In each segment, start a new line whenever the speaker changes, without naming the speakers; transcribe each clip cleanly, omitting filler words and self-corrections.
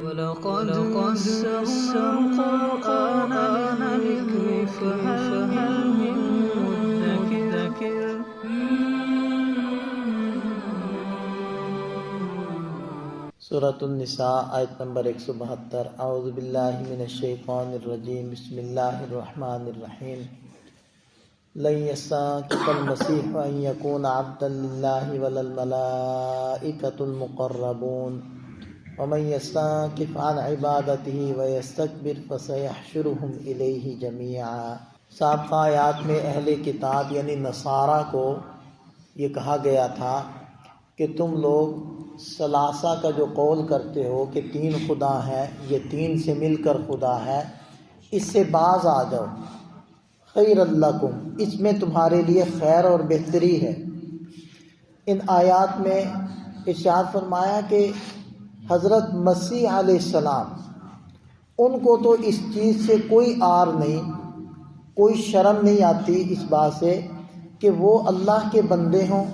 وَلَقَدْ يَسَّرْنَا الْقُرْآنَ لِلذِّكْرِ فَهَلْ مِن مُّدَّكِرٍ
سورۃ النساء آیت نمبر 172۔ اعوذ باللہ من الشیطان الرجیم، بسم اللہ الرحمن الرحیم۔ لن يستنكف المسيح ان يكون عبدا لله ولا الملائكة المقربون ومن يستنكف عن عبادته ويستكبر فسيحشرهم إليه جميعا۔ سابقہ آیات میں اہل کتاب یعنی نصارہ کو یہ کہا گیا تھا کہ تم لوگ ثلاثہ کا جو قول کرتے ہو کہ تین خدا ہیں، یہ تین سے مل کر خدا ہے، اس سے باز آ جاؤ۔ خیر لکم، اس میں تمہارے لیے خیر اور بہتری ہے۔ ان آیات میں ارشاد فرمایا کہ حضرت مسیح علیہ السلام، ان کو تو اس چیز سے کوئی عار نہیں، کوئی شرم نہیں آتی اس بات سے کہ وہ اللہ کے بندے ہوں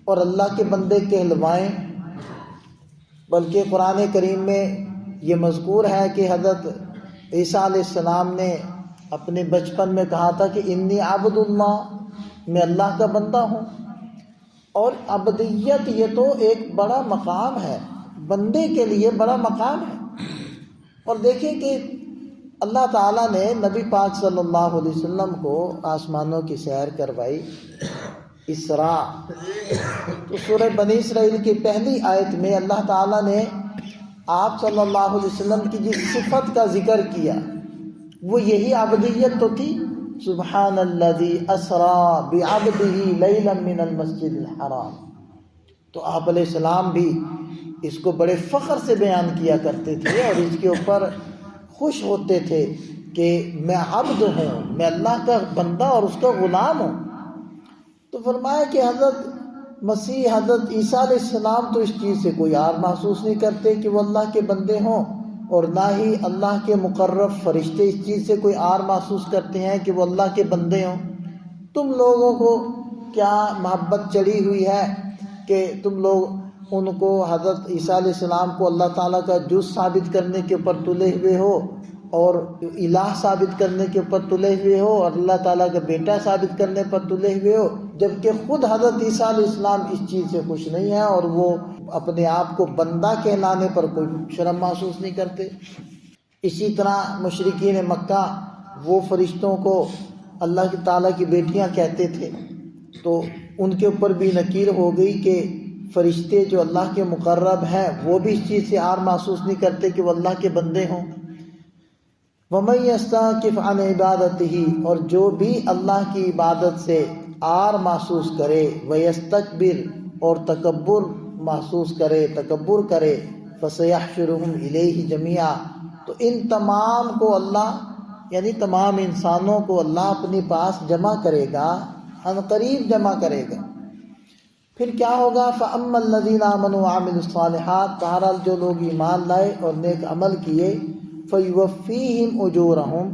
اور اللہ کے بندے کہلوائیں، بلکہ قرآن کریم میں یہ مذکور ہے کہ حضرت عیسیٰ علیہ السلام نے اپنے بچپن میں کہا تھا کہ انی عبد اللہ، میں اللہ کا بندہ ہوں۔ اور عبدیت یہ تو ایک بڑا مقام ہے، بندے کے لیے بڑا مقام ہے۔ اور دیکھیں کہ اللہ تعالیٰ نے نبی پاک صلی اللہ علیہ وسلم کو آسمانوں کی سیر کروائی، اسراء۔ تو سورہ بنی اسرائیل کی پہلی آیت میں اللہ تعالیٰ نے آپ صلی اللہ علیہ وسلم کی جس صفت کا ذکر کیا وہ یہی عبدیت تو تھی۔ سبحان الذی اسریٰ بعبدہ لیلا من المسجد الحرام۔ تو آپ علیہ السلام بھی اس کو بڑے فخر سے بیان کیا کرتے تھے اور اس کے اوپر خوش ہوتے تھے کہ میں عبد ہوں، میں اللہ کا بندہ اور اس کا غلام ہوں۔ تو فرمایا کہ حضرت مسیح، حضرت عیسیٰ علیہ السلام تو اس چیز سے کوئی عار محسوس نہیں کرتے کہ وہ اللہ کے بندے ہوں، اور نہ ہی اللہ کے مقرب فرشتے اس چیز سے کوئی عار محسوس کرتے ہیں کہ وہ اللہ کے بندے ہوں۔ تم لوگوں کو کیا محبت چڑھی ہوئی ہے کہ تم لوگ ان کو، حضرت عیسیٰ علیہ السلام کو اللہ تعالیٰ کا جز ثابت کرنے کے اوپر تلے ہوئے ہو اور الہ ثابت کرنے کے اوپر تلے ہوئے ہو اور اللہ تعالیٰ کا بیٹا ثابت کرنے پر تلے ہوئے ہو، جبکہ خود حضرت عیسیٰ علیہ السلام اس چیز سے خوش نہیں ہیں اور وہ اپنے آپ کو بندہ کہلانے پر کوئی شرم محسوس نہیں کرتے۔ اسی طرح مشرکین مکہ وہ فرشتوں کو اللہ تعالیٰ کی بیٹیاں کہتے تھے، تو ان کے اوپر بھی نکیر ہو گئی کہ فرشتے جو اللہ کے مقرب ہیں وہ بھی اس چیز سے عار محسوس نہیں کرتے کہ وہ اللہ کے بندے ہوں۔ وَمَن يَسْتَنكِفْ عَنْ عِبَادَتِهِ، اور جو بھی اللہ کی عبادت سے عار محسوس کرے، وَيَسْتَكْبِرْ، اور تکبر محسوس کرے، تکبر کرے، فَسَيَحْشُرُهُمْ إِلَيْهِ جَمِيعًا، تو ان تمام کو اللہ یعنی تمام انسانوں کو اللہ اپنے پاس جمع کرے گا، عنقریب جمع کرے گا۔ پھر کیا ہوگا؟ فَأَمَّا الَّذِينَ آمَنُوا وَعَمِلُوا الصَّالِحَاتِ، بہرحال جو لوگ ایمان لائے اور نیک عمل کیے، فَيُوَفِّيهِمْ أُجُورَهُمْ،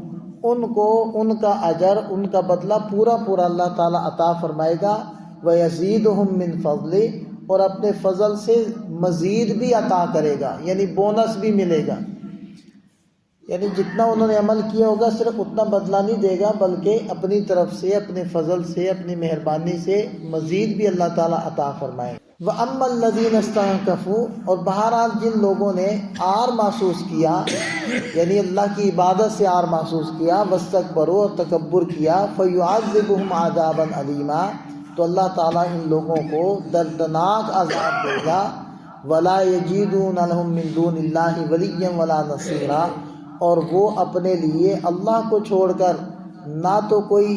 ان کو ان کا اجر، ان کا بدلہ پورا پورا اللہ تعالیٰ عطا فرمائے گا، وَيَزِيدُهُمْ مِنْ فَضْلِهِ، اور اپنے فضل سے مزید بھی عطا کرے گا، یعنی بونس بھی ملے گا۔ یعنی جتنا انہوں نے عمل کیا ہوگا صرف اتنا بدلہ نہیں دے گا، بلکہ اپنی طرف سے، اپنے فضل سے، اپنی مہربانی سے مزید بھی اللہ تعالیٰ عطا فرمائے۔ وَأَمَّا الَّذِينَ اسْتَنكَفُوا، اور بہرحال جن لوگوں نے عار محسوس کیا، یعنی اللہ کی عبادت سے عار محسوس کیا، وَاسْتَكْبَرُوا، اور تکبر کیا، فَيُعَذِّبُهُمْ عَذَابًا أَلِيمًا، تو اللہ تعالیٰ ان لوگوں کو دردناک عذاب دے گا۔ وَلَا يَجِدُونَ لَهُم مِّن دُونِ اللَّهِ وَلِيًّا وَلَا نَصِيرًا، اور وہ اپنے لیے اللہ کو چھوڑ کر نہ تو کوئی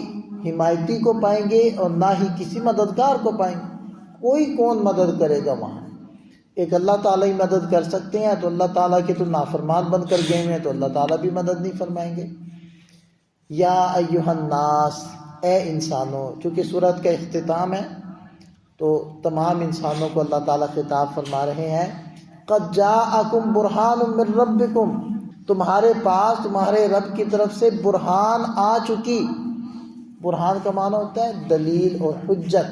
حمایتی کو پائیں گے اور نہ ہی کسی مددگار کو پائیں گے۔ کوئی کون مدد کرے گا وہاں؟ ایک اللہ تعالیٰ ہی مدد کر سکتے ہیں، تو اللہ تعالیٰ کے تو نافرمان بن کر گئے ہیں، تو اللہ تعالیٰ بھی مدد نہیں فرمائیں گے۔ یا ایھا الناس، اے انسانوں، چونکہ سورت کا اختتام ہے تو تمام انسانوں کو اللہ تعالیٰ خطاب فرما رہے ہیں۔ قد جاءکم برہان من ربکم، تمہارے پاس تمہارے رب کی طرف سے برہان آ چکی۔ برہان کا معنی ہوتا ہے دلیل اور حجت،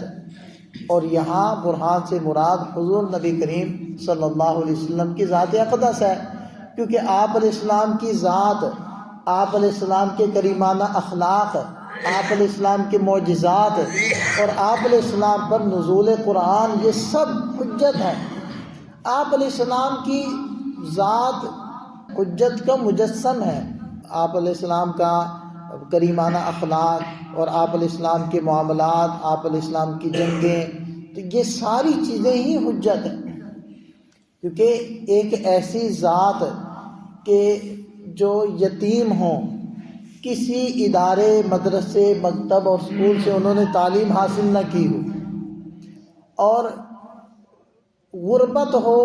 اور یہاں برہان سے مراد حضور نبی کریم صلی اللہ علیہ وسلم کی ذات اقدس ہے، کیونکہ آپ علیہ السلام کی ذات، آپ علیہ السلام کے کریمانہ اخلاق، آپ علیہ السلام کے معجزات اور آپ علیہ السلام پر نزول قرآن، یہ سب حجت ہے۔ آپ علیہ السلام کی ذات حجت کا مجسم ہے۔ آپ علیہ السلام کا کریمانہ اخلاق اور آپ علیہ السلام کے معاملات، آپ علیہ السلام کی جنگیں، تو یہ ساری چیزیں ہی حجت ہیں۔ کیونکہ ایک ایسی ذات کہ جو یتیم ہوں، کسی ادارے، مدرسے، مکتب اور اسکول سے انہوں نے تعلیم حاصل نہ کی ہو، اور غربت ہو،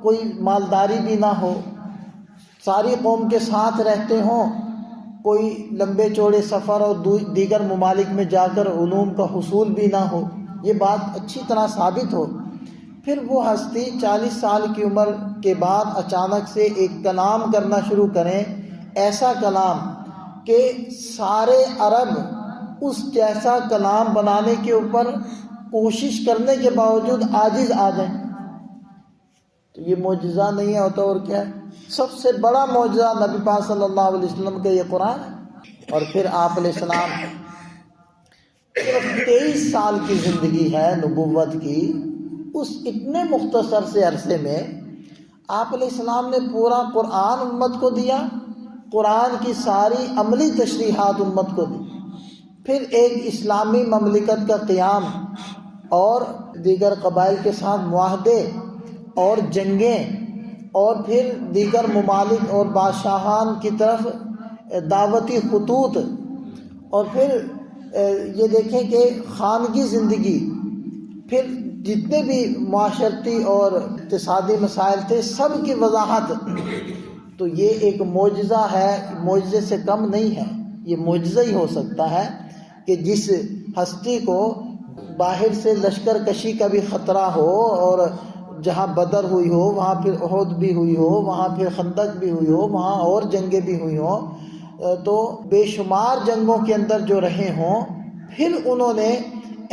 کوئی مالداری بھی نہ ہو، ساری قوم کے ساتھ رہتے ہوں، کوئی لمبے چوڑے سفر اور دیگر ممالک میں جا کر علوم کا حصول بھی نہ ہو، یہ بات اچھی طرح ثابت ہو، پھر وہ ہستی 40 سال کی عمر کے بعد اچانک سے ایک کلام کرنا شروع کریں، ایسا کلام کہ سارے عرب اس جیسا کلام بنانے کے اوپر کوشش کرنے کے باوجود عاجز آ جائیں، تو یہ معجزہ نہیں ہے ہوتا اور کیا ہے؟ سب سے بڑا معجزہ نبی پاک صلی اللہ علیہ وسلم کا یہ قرآن ہے۔ اور پھر آپ علیہ السلام صرف 23 سال کی زندگی ہے نبوت کی، اس اتنے مختصر سے عرصے میں آپ علیہ السلام نے پورا قرآن امت کو دیا، قرآن کی ساری عملی تشریحات امت کو دی، پھر ایک اسلامی مملکت کا قیام اور دیگر قبائل کے ساتھ معاہدے اور جنگیں، اور پھر دیگر ممالک اور بادشاہان کی طرف دعوتی خطوط، اور پھر یہ دیکھیں کہ خانگی زندگی، پھر جتنے بھی معاشرتی اور اقتصادی مسائل تھے سب کی وضاحت۔ تو یہ ایک معجزہ ہے، معجزے سے کم نہیں ہے، یہ معجزہ ہی ہو سکتا ہے کہ جس ہستی کو باہر سے لشکر کشی کا بھی خطرہ ہو، اور جہاں بدر ہوئی ہو وہاں پھر احد بھی ہوئی ہو، وہاں پھر خندق بھی ہوئی ہو، وہاں اور جنگیں بھی ہوئی ہوں، تو بے شمار جنگوں کے اندر جو رہے ہوں، پھر انہوں نے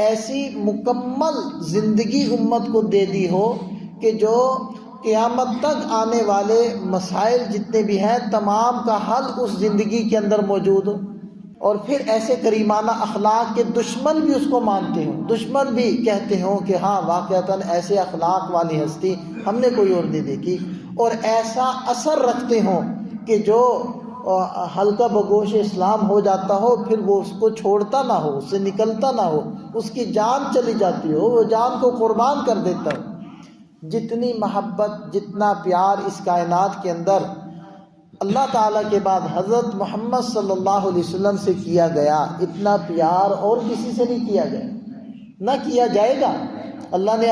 ایسی مکمل زندگی امت کو دے دی ہو کہ جو قیامت تک آنے والے مسائل جتنے بھی ہیں تمام کا حل اس زندگی کے اندر موجود ہو۔ اور پھر ایسے کریمانہ اخلاق کے دشمن بھی اس کو مانتے ہوں، دشمن بھی کہتے ہوں کہ ہاں واقعتاً ایسے اخلاق والی ہستی ہم نے کوئی اور نہیں دیکھی، اور ایسا اثر رکھتے ہوں کہ جو ہلکا بگوش اسلام ہو جاتا ہو پھر وہ اس کو چھوڑتا نہ ہو، اس سے نکلتا نہ ہو، اس کی جان چلی جاتی ہو، وہ جان کو قربان کر دیتا ہو۔ جتنی محبت، جتنا پیار اس کائنات کے اندر اللہ تعالیٰ کے بعد حضرت محمد صلی اللہ علیہ وسلم سے کیا گیا، اتنا پیار اور کسی سے نہیں کیا گیا، نہ کیا جائے گا۔ اللہ نے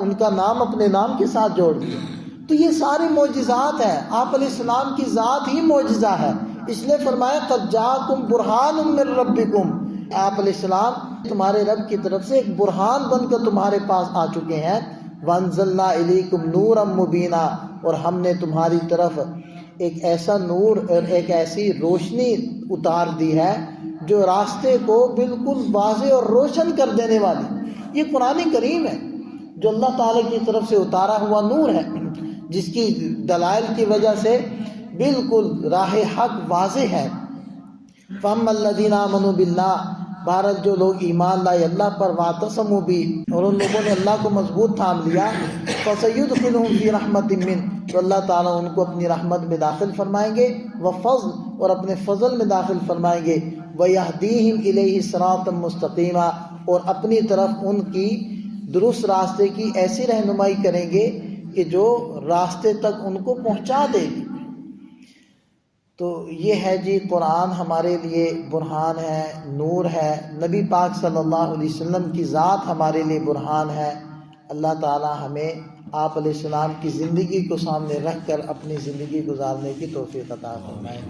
ان کا نام اپنے نام کے ساتھ جوڑ دیا۔ تو یہ ساری معجزات ہیں، آپ علیہ السلام کی ذات ہی معجزہ ہے، اس لیے فرمایا قد جاءکم برہان من ربکم، آپ علیہ السلام تمہارے رب کی طرف سے ایک برہان بن کر تمہارے پاس آ چکے ہیں۔ وانزلنا الیکم نورا مبینا، اور ہم نے تمہاری طرف ایک ایسا نور اور ایک ایسی روشنی اتار دی ہے جو راستے کو بالکل واضح اور روشن کر دینے والی۔ یہ قرآن کریم ہے جو اللہ تعالیٰ کی طرف سے اتارا ہوا نور ہے، جس کی دلائل کی وجہ سے بالکل راہ حق واضح ہے۔ فَأَمَّا الَّذِينَ آمَنُوا بِاللَّهِ، بھارت جو لوگ ایمان لائے اللہ پر، وَاعْتَصَمُوا بِهِ، اور ان لوگوں نے اللہ کو مضبوط تھام لیا، فَسَيُدْخِلُهُمْ فِي رَحْمَةٍ مِّنْهُ، تو اللہ تعالیٰ ان کو اپنی رحمت میں داخل فرمائیں گے، وَفَضْلٍ، اور اپنے فضل میں داخل فرمائیں گے، وَيَهْدِيهِمْ إِلَيْهِ صِرَاطًا مُسْتَقِيمًا، اور اپنی طرف ان کی درست راستے کی ایسی رہنمائی کریں گے کہ جو راستے تک ان کو پہنچا دے گی۔ تو یہ ہے جی قرآن ہمارے لیے برہان ہے، نور ہے، نبی پاک صلی اللہ علیہ وسلم کی ذات ہمارے لیے برہان ہے۔ اللہ تعالی ہمیں آپ علیہ السلام کی زندگی کو سامنے رکھ کر اپنی زندگی گزارنے کی توفیق عطا فرمائے۔